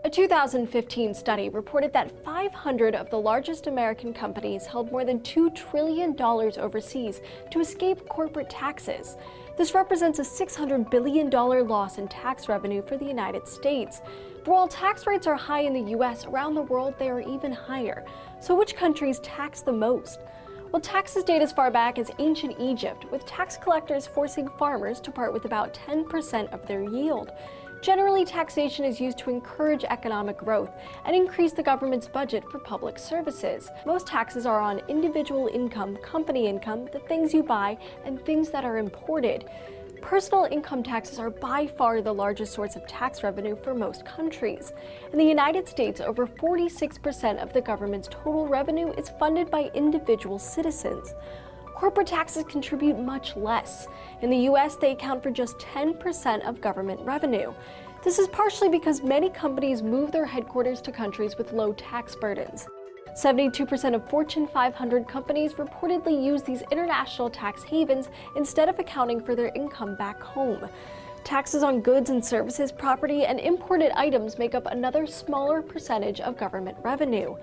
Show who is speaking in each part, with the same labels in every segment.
Speaker 1: A 2015 study reported that 500 of the largest American companies held more than $2 trillion overseas to escape corporate taxes. This represents a $600 billion loss in tax revenue for the United States. But while tax rates are high in the US, around the world they are even higher. So which countries tax the most? Well, taxes date as far back as ancient Egypt, with tax collectors forcing farmers to part with about 10% of their yield. Generally, taxation is used to encourage economic growth and increase the government's budget for public services. Most taxes are on individual income, company income, the things you buy, and things that are imported. Personal income taxes are by far the largest source of tax revenue for most countries. In the United States, over 46% of the government's total revenue is funded by individual citizens. Corporate taxes contribute much less. In the US, they account for just 10% of government revenue. This is partially because many companies move their headquarters to countries with low tax burdens. 72% of Fortune 500 companies reportedly use these international tax havens instead of accounting for their income back home. Taxes on goods and services, property, and imported items make up another smaller percentage of government revenue.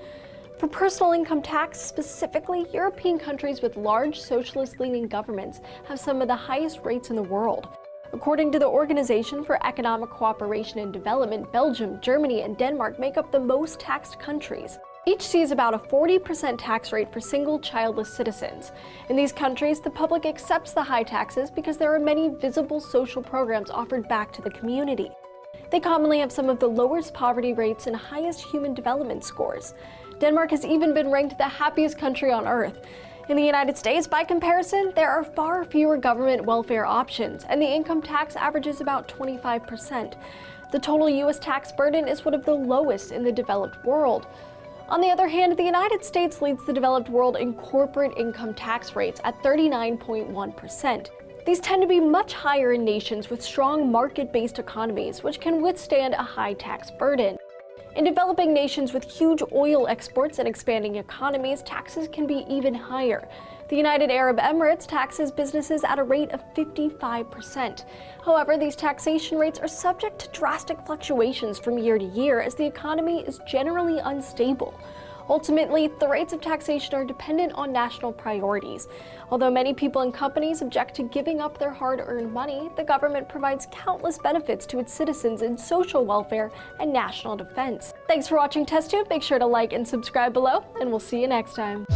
Speaker 1: For personal income tax specifically, European countries with large socialist-leaning governments have some of the highest rates in the world. According to the Organization for Economic Cooperation and Development, Belgium, Germany, and Denmark make up the most taxed countries. Each sees about a 40% tax rate for single childless citizens. In these countries, the public accepts the high taxes because there are many visible social programs offered back to the community. They commonly have some of the lowest poverty rates and highest human development scores. Denmark has even been ranked the happiest country on earth. In the United States, by comparison, there are far fewer government welfare options, and the income tax averages about 25%. The total U.S. tax burden is one of the lowest in the developed world. On the other hand, the United States leads the developed world in corporate income tax rates at 39.1%. These tend to be much higher in nations with strong market-based economies, which can withstand a high tax burden. In developing nations with huge oil exports and expanding economies, taxes can be even higher. The United Arab Emirates taxes businesses at a rate of 55%. However, these taxation rates are subject to drastic fluctuations from year to year as the economy is generally unstable. Ultimately, the rates of taxation are dependent on national priorities. Although many people and companies object to giving up their hard-earned money, the government provides countless benefits to its citizens in social welfare and national defense. Thanks for watching TestTube. Make sure to like and subscribe below, and we'll see you next time.